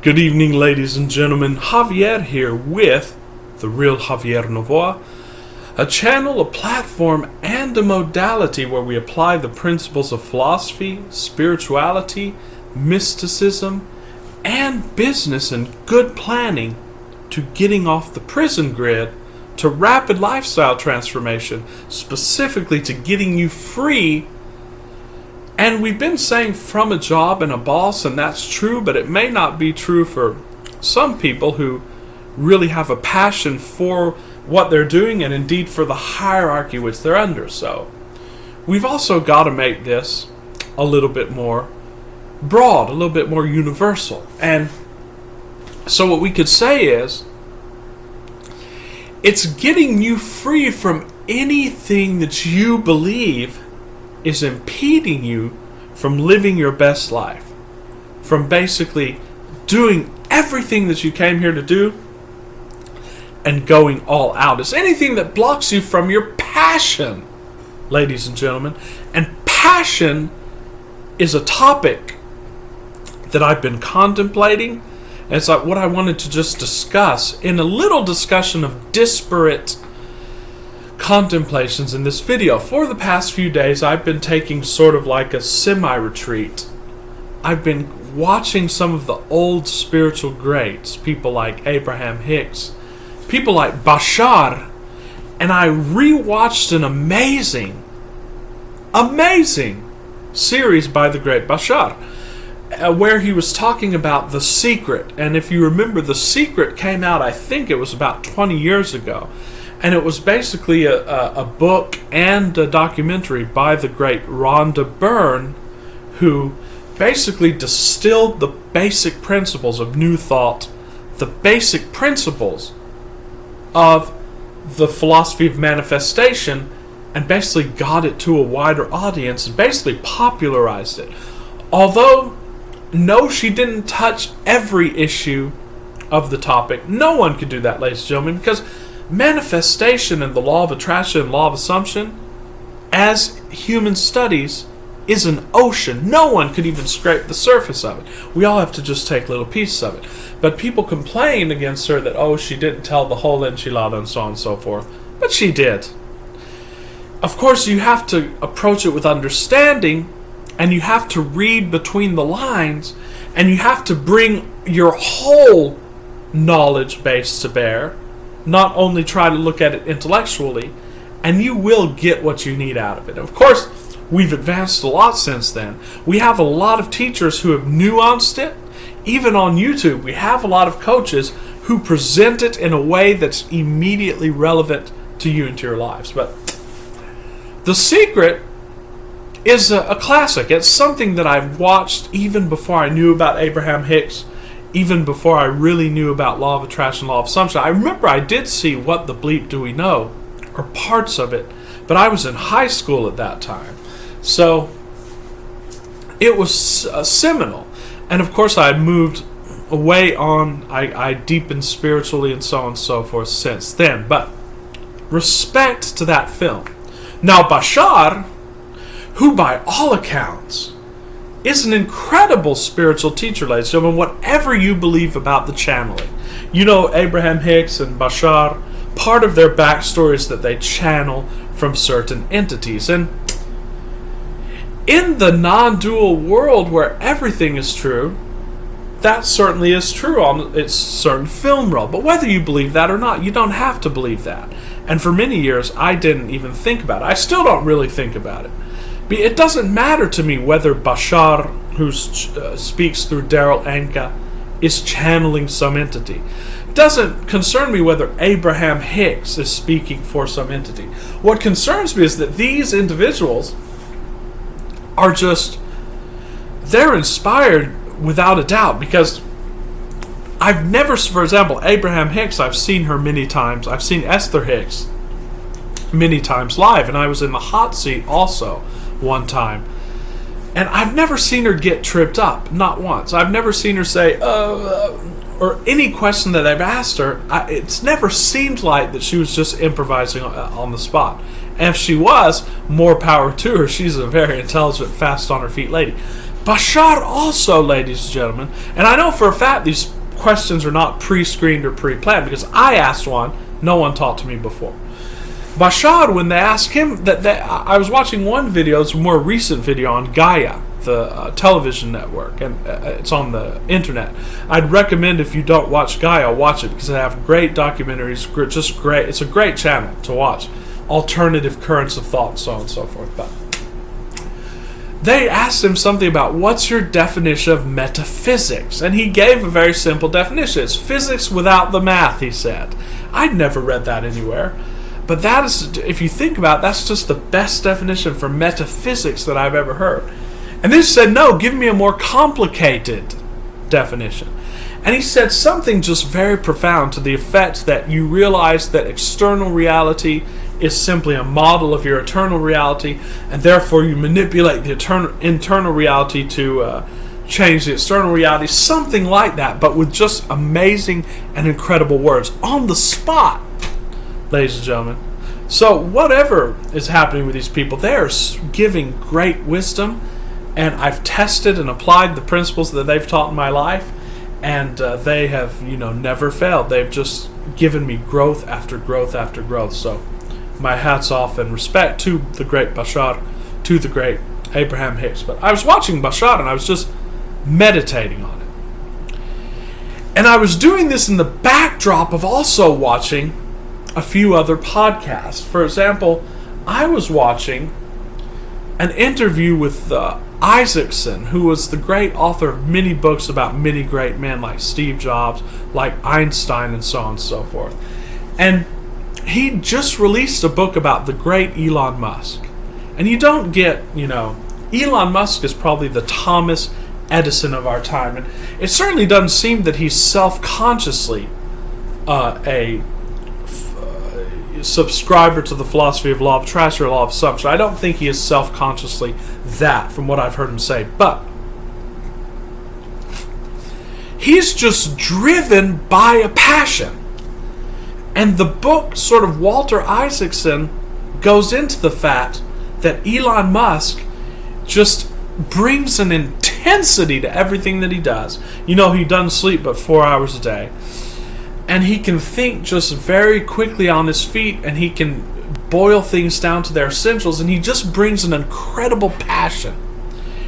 Good evening, ladies and gentlemen. Javier here with The Real Javier Novoa, a channel, a platform, and a modality where we apply the principles of philosophy, spirituality, mysticism, and business and good planning to getting off the prison grid to rapid lifestyle transformation, specifically to getting you free. And we've been saying from a job and a boss, and that's true, but it may not be true for some people who really have a passion for what they're doing and indeed for the hierarchy which they're under. So we've also got to make this a little bit more broad, a little bit more universal. And so what we could say is, it's getting you free from anything that you believe is impeding you from living your best life, from basically doing everything that you came here to do and going all out. It's anything that blocks you from your passion, ladies and gentlemen. And passion is a topic that I've been contemplating. And it's like what I wanted to just discuss in a little discussion of disparate contemplations in this video. For the past few days, I've been taking sort of like a semi-retreat. I've been watching some of the old spiritual greats, people like Abraham Hicks, people like Bashar, and I rewatched an amazing series by the great Bashar, where he was talking about The Secret. And if you remember, The Secret came out, I think it was about 20 years ago. And it was basically a book and a documentary by the great Rhonda Byrne, who basically distilled the basic principles of New Thought, the basic principles of the philosophy of manifestation, and basically got it to a wider audience and basically popularized it. Although, no, she didn't touch every issue of the topic. No one could do that, ladies and gentlemen, because manifestation and the law of attraction and law of assumption, as human studies, is an ocean. No one could even scrape the surface of it. We all have to just take little pieces of it. But people complain against her that, she didn't tell the whole enchilada and so on and so forth. But she did. Of course, you have to approach it with understanding, and you have to read between the lines, and you have to bring your whole knowledge base to bear. Not only try to look at it intellectually, and you will get what you need out of it. Of course, we've advanced a lot since then. We have a lot of teachers who have nuanced it. Even on YouTube, we have a lot of coaches who present it in a way that's immediately relevant to you and to your lives. But The Secret is a classic. It's something that I've watched even before I knew about Abraham Hicks, even before I really knew about law of attraction, law of assumption. I remember I did see What the Bleep Do We Know, or parts of it, but I was in high school at that time. So it was seminal. And of course I had moved away on, I deepened spiritually and so on and so forth since then. But respect to that film. Now Bashar, who by all accounts is an incredible spiritual teacher, ladies and gentlemen, whatever you believe about the channeling. You know, Abraham Hicks and Bashar, part of their backstory is that they channel from certain entities. And in the non-dual world where everything is true, that certainly is true on its certain film role. But whether you believe that or not, you don't have to believe that. And for many years, I didn't even think about it. I still don't really think about it. It doesn't matter to me whether Bashar, who speaks through Daryl Anka, is channeling some entity. It doesn't concern me whether Abraham Hicks is speaking for some entity. What concerns me is that these individuals are they're inspired without a doubt, because I've never, for example, Abraham Hicks, I've seen her many times. I've seen Esther Hicks many times live, and I was in the hot seat also one time, and I've never seen her get tripped up, not once. I've never seen her say or any question that I've asked her. It's never seemed like that she was just improvising on the spot. And if she was, more power to her. She's a very intelligent, fast on her feet lady. Bashar also, ladies and gentlemen, and I know for a fact these questions are not pre-screened or pre-planned because I asked one, no one talked to me before. Bashar, when they asked him, I was watching one video, it's a more recent video on Gaia, the television network, and it's on the internet. I'd recommend, if you don't watch Gaia, watch it because they have great documentaries, just great. It's a great channel to watch. Alternative currents of thought and so on and so forth. But they asked him something about what's your definition of metaphysics, and he gave a very simple definition. It's physics without the math, he said. I'd never read that anywhere, but that is, if you think about it, that's just the best definition for metaphysics that I've ever heard. And they said, no, give me a more complicated definition. And he said something just very profound to the effect that you realize that external reality is simply a model of your eternal reality, and therefore you manipulate the internal reality to change the external reality, something like that, but with just amazing and incredible words on the spot, ladies and gentlemen. So whatever is happening with these people, they are giving great wisdom, and I've tested and applied the principles that they've taught in my life, and they have, never failed. They've just given me growth after growth after growth. So my hat's off and respect to the great Bashar, to the great Abraham Hicks. But I was watching Bashar and I was just meditating on it. And I was doing this in the backdrop of also watching a few other podcasts. For example, I was watching an interview with Isaacson, who was the great author of many books about many great men like Steve Jobs, like Einstein, and so on and so forth. And he just released a book about the great Elon Musk. And you don't get, Elon Musk is probably the Thomas Edison of our time. And it certainly doesn't seem that he's self-consciously a subscriber to the philosophy of law of attraction or law of assumption. I don't think he is self-consciously that, from what I've heard him say. But he's just driven by a passion. And the book, sort of, Walter Isaacson goes into the fact that Elon Musk just brings an intensity to everything that he does. He doesn't sleep but 4 hours a day. And he can think just very quickly on his feet, and he can boil things down to their essentials, and he just brings an incredible passion.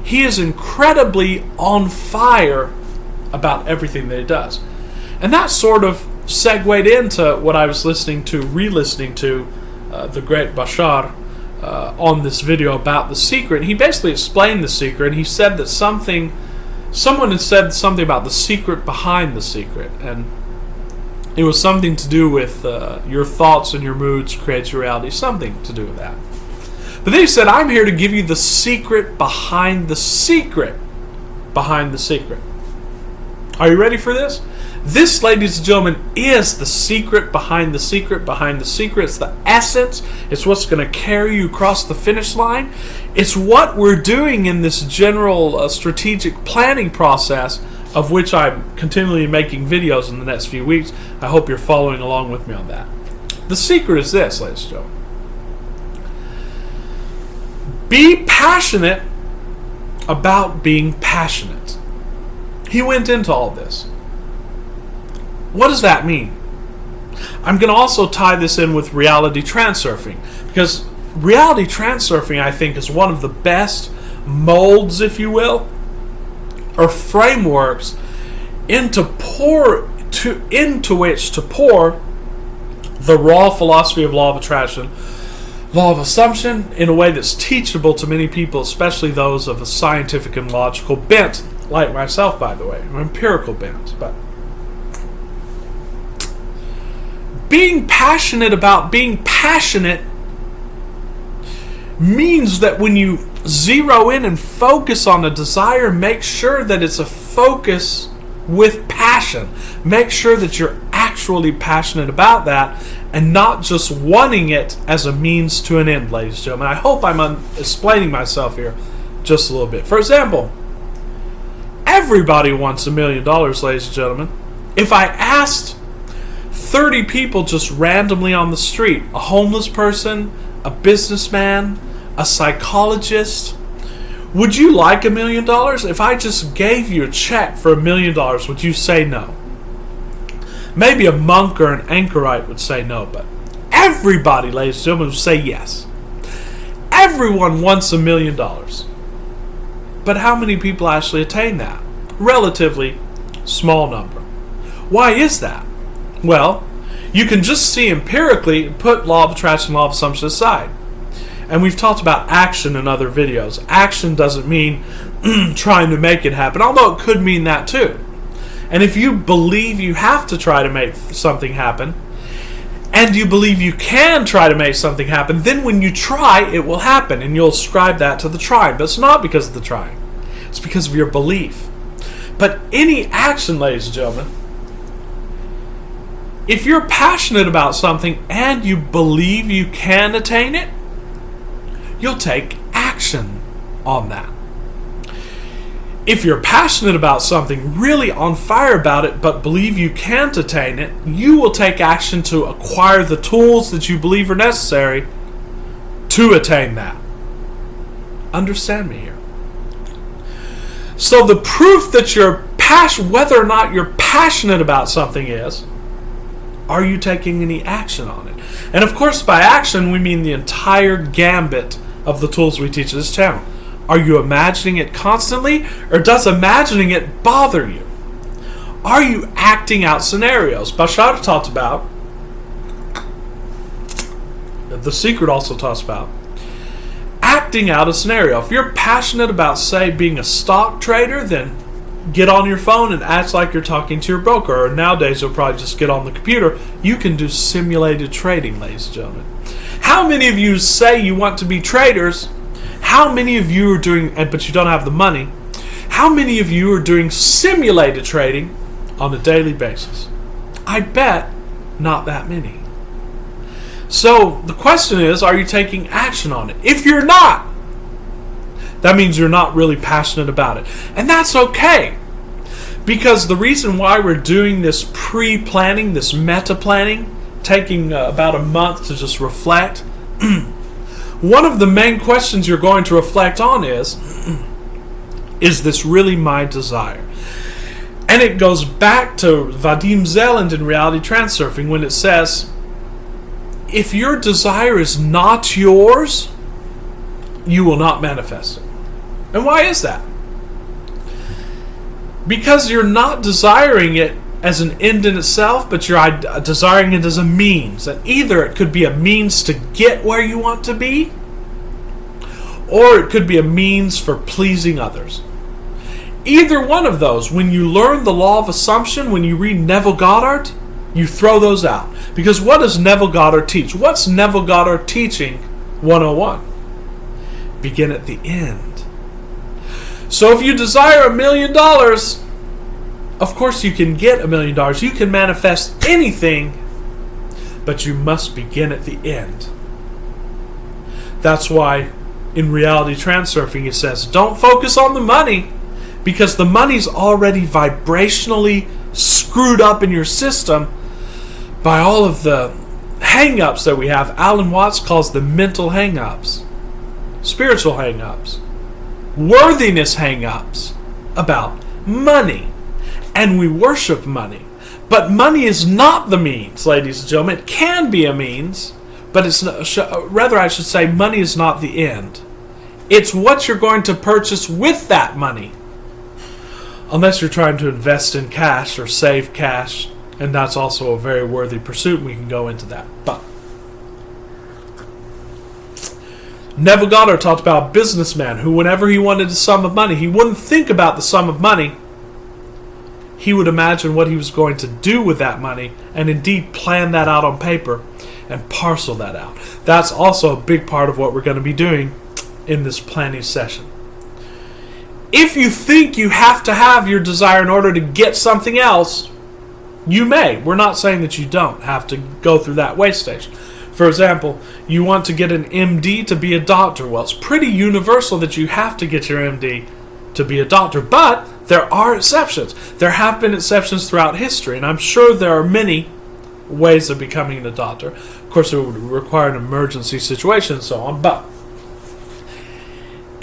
He is incredibly on fire about everything that he does. And that sort of segued into what I was re-listening to the great Bashar on this video about The Secret. And he basically explained The Secret, and he said that someone had said something about the secret behind the secret, and it was something to do with your thoughts and your moods create your reality, something to do with that. But then he said, I'm here to give you the secret behind the secret behind the secret. Are you ready for this? This, ladies and gentlemen, is the secret behind the secret behind the secret. It's the essence. It's what's going to carry you across the finish line. It's what we're doing in this general strategic planning process, of which I'm continually making videos in the next few weeks. I hope you're following along with me on that. The secret is this, ladies and gentlemen. Be passionate about being passionate. He went into all this. What does that mean? I'm going to also tie this in with reality transurfing, because reality transurfing, I think, is one of the best molds, if you will, or frameworks into which to pour the raw philosophy of law of attraction, law of assumption, in a way that's teachable to many people, especially those of a scientific and logical bent, like myself, by the way, an empirical bent. But being passionate about being passionate means that when you zero in and focus on a desire, make sure that it's a focus with passion. Make sure that you're actually passionate about that and not just wanting it as a means to an end, ladies and gentlemen. I hope I'm explaining myself here just a little bit. For example, everybody wants $1 million, ladies and gentlemen. If I asked 30 people just randomly on the street, a homeless person, a businessman, a psychologist, Would you like $1 million? If I just gave you a check for $1 million, would you say no? Maybe a monk or an anchorite would say no, but everybody, ladies and gentlemen, would say yes. Everyone wants $1 million. But how many people actually attain that? Relatively small number. Why is that? Well, you can just see empirically, put law of attraction, law of assumption aside. And we've talked about action in other videos. Action doesn't mean trying to make it happen, although it could mean that too. And if you believe you have to try to make something happen, and you believe you can try to make something happen, then when you try, it will happen, and you'll ascribe that to the trying. But it's not because of the trying. It's because of your belief. But any action, ladies and gentlemen, if you're passionate about something and you believe you can attain it, you'll take action on that. If you're passionate about something, really on fire about it, but believe you can't attain it, you will take action to acquire the tools that you believe are necessary to attain that. Understand me here. So the proof that you're whether or not you're passionate about something is, are you taking any action on it? And of course, by action, we mean the entire gambit of the tools we teach in this channel. Are you imagining it constantly, or does imagining it bother you? Are you acting out scenarios? Bashar talked about, The Secret also talks about, acting out a scenario. If you're passionate about, say, being a stock trader, then get on your phone and act like you're talking to your broker. Or nowadays, you'll probably just get on the computer. You can do simulated trading, ladies and gentlemen. How many of you say you want to be traders? How many of you are doing, but you don't have the money, how many of you are doing simulated trading on a daily basis? I bet not that many. So the question is, are you taking action on it? If you're not, that means you're not really passionate about it. And that's okay. Because the reason why we're doing this pre-planning, this meta-planning, taking about a month to just reflect, one of the main questions you're going to reflect on is this really my desire? And it goes back to Vadim Zeland in Reality Transurfing when it says, if your desire is not yours, you will not manifest it. And why is that? Because you're not desiring it as an end in itself, but you're desiring it as a means. And either it could be a means to get where you want to be, or it could be a means for pleasing others. Either one of those, when you learn the law of assumption, when you read Neville Goddard, you throw those out. Because what does Neville Goddard teach? What's Neville Goddard teaching 101? Begin at the end. So if you desire $1 million, of course you can get $1 million. You can manifest anything, but you must begin at the end. That's why in Reality Transurfing it says, don't focus on the money, because the money's already vibrationally screwed up in your system by all of the hang-ups that we have. Alan Watts calls them mental hang-ups, spiritual hang-ups, worthiness hang-ups about money. And we worship money. But money is not the means, ladies and gentlemen. It can be a means, but it's not, rather I should say money is not the end. It's what you're going to purchase with that money. Unless you're trying to invest in cash or save cash, and that's also a very worthy pursuit, and we can go into that. But Neville Goddard talked about a businessman who, whenever he wanted a sum of money, he wouldn't think about the sum of money. He would imagine what he was going to do with that money, and indeed plan that out on paper and parcel that out. That's also a big part of what we're going to be doing in this planning session. If you think you have to have your desire in order to get something else, you may. We're not saying that you don't have to go through that way station. For example, you want to get an MD to be a doctor. Well, it's pretty universal that you have to get your MD to be a doctor, but there are exceptions. There have been exceptions throughout history, and I'm sure there are many ways of becoming a doctor. Of course, it would require an emergency situation and so on, but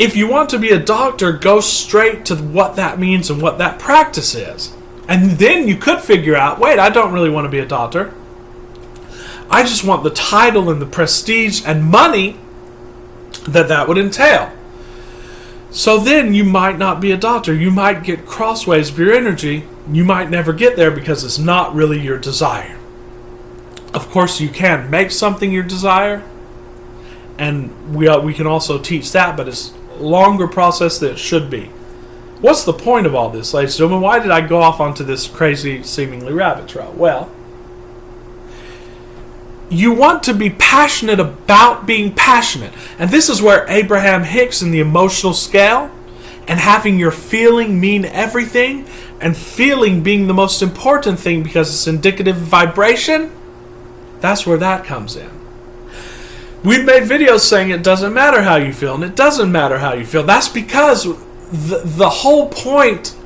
If you want to be a doctor, go straight to what that means and what that practice is. And then you could figure out, wait, I don't really want to be a doctor. I just want the title and the prestige and money that would entail. So then you might not be a doctor. You might get crossways of your energy. You might never get there because it's not really your desire. Of course, you can make something your desire. And we can also teach that, but it's a longer process than it should be. What's the point of all this, ladies and gentlemen? Why did I go off onto this crazy, seemingly rabbit trail? Well, you want to be passionate about being passionate. And this is where Abraham Hicks and the emotional scale and having your feeling mean everything and feeling being the most important thing because it's indicative of vibration, that's where that comes in. We've made videos saying it doesn't matter how you feel, and it doesn't matter how you feel. That's because the whole point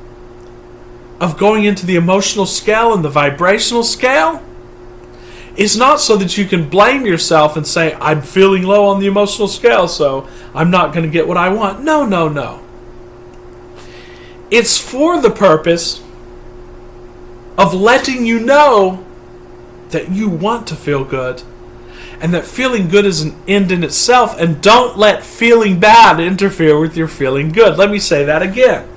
of going into the emotional scale and the vibrational scale is not so that you can blame yourself and say, I'm feeling low on the emotional scale, so I'm not going to get what I want. No. It's for the purpose of letting you know that you want to feel good and that feeling good is an end in itself, and don't let feeling bad interfere with your feeling good. Let me say that again.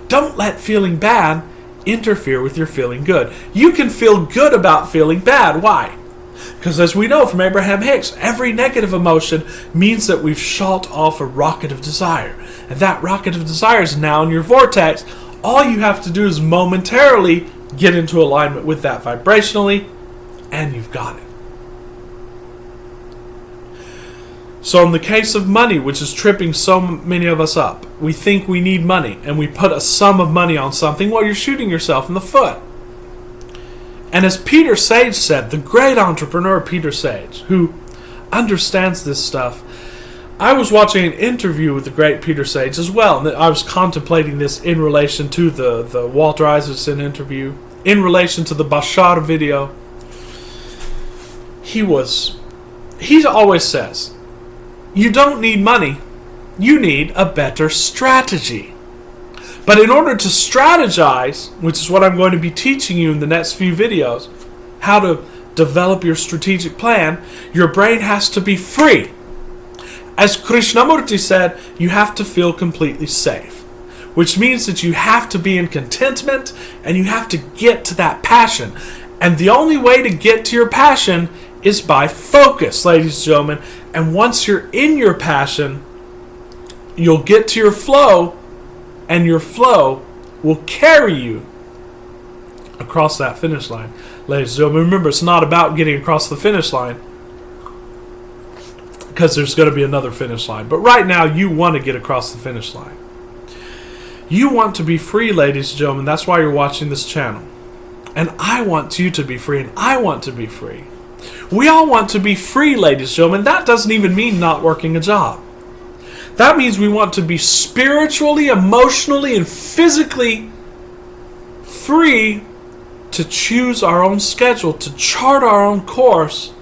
Don't let feeling bad interfere with your feeling good. You can feel good about feeling bad. Why? Because as we know from Abraham Hicks, every negative emotion means that we've shot off a rocket of desire. And that rocket of desire is now in your vortex. All you have to do is momentarily get into alignment with that vibrationally, and you've got it. So in the case of money, which is tripping so many of us up, we think we need money, and we put a sum of money on something. Well, you're shooting yourself in the foot. And as Peter Sage said, the great entrepreneur Peter Sage, who understands this stuff, I was watching an interview with the great Peter Sage as well, and I was contemplating this in relation to the Walter Isaacson interview, in relation to the Bashar video. He always says, you don't need money, you need a better strategy. But in order to strategize, which is what I'm going to be teaching you in the next few videos, how to develop your strategic plan, your brain has to be free. As Krishnamurti said, you have to feel completely safe, which means that you have to be in contentment and you have to get to that passion. And the only way to get to your passion is by focus, ladies and gentlemen. And once you're in your passion, you'll get to your flow, and your flow will carry you across that finish line. Ladies and gentlemen, remember, it's not about getting across the finish line, because there's going to be another finish line. But right now, you want to get across the finish line. You want to be free, ladies and gentlemen. That's why you're watching this channel. And I want you to be free, and I want to be free. We all want to be free, ladies and gentlemen. That doesn't even mean not working a job. That means we want to be spiritually, emotionally, and physically free to choose our own schedule, to chart our own course,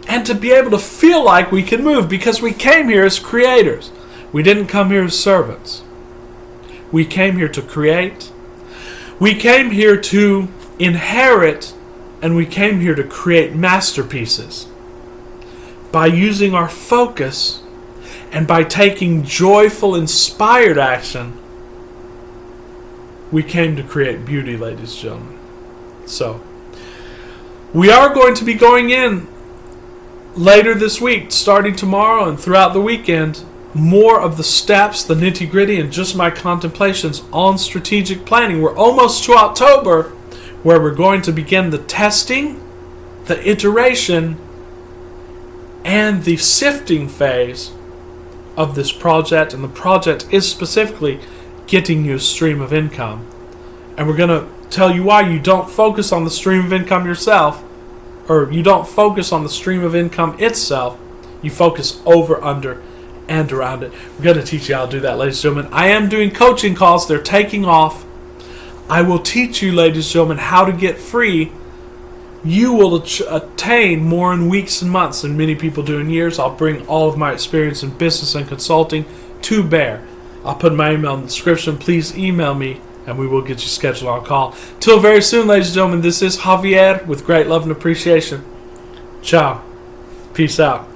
and to be able to feel like we can move, because we came here as creators. We didn't come here as servants. We came here to create. We came here to inherit, and we came here to create masterpieces. By using our focus and by taking joyful, inspired action, we came to create beauty, ladies and gentlemen. So, we are going to be going in later this week, starting tomorrow and throughout the weekend, more of the steps, the nitty-gritty, and just my contemplations on strategic planning. We're almost to October, where we're going to begin the testing, the iteration, and the sifting phase of this project. And the project is specifically getting you a stream of income. And we're going to tell you why you don't focus on the stream of income yourself, or you don't focus on the stream of income itself. You focus over, under, and around it. We're going to teach you how to do that, ladies and gentlemen. I am doing coaching calls. They're taking off. I will teach you, ladies and gentlemen, how to get free. You will attain more in weeks and months than many people do in years. I'll bring all of my experience in business and consulting to bear. I'll put my email in the description. Please email me, and we will get you scheduled on call. Till very soon, ladies and gentlemen, this is Javier with great love and appreciation. Ciao. Peace out.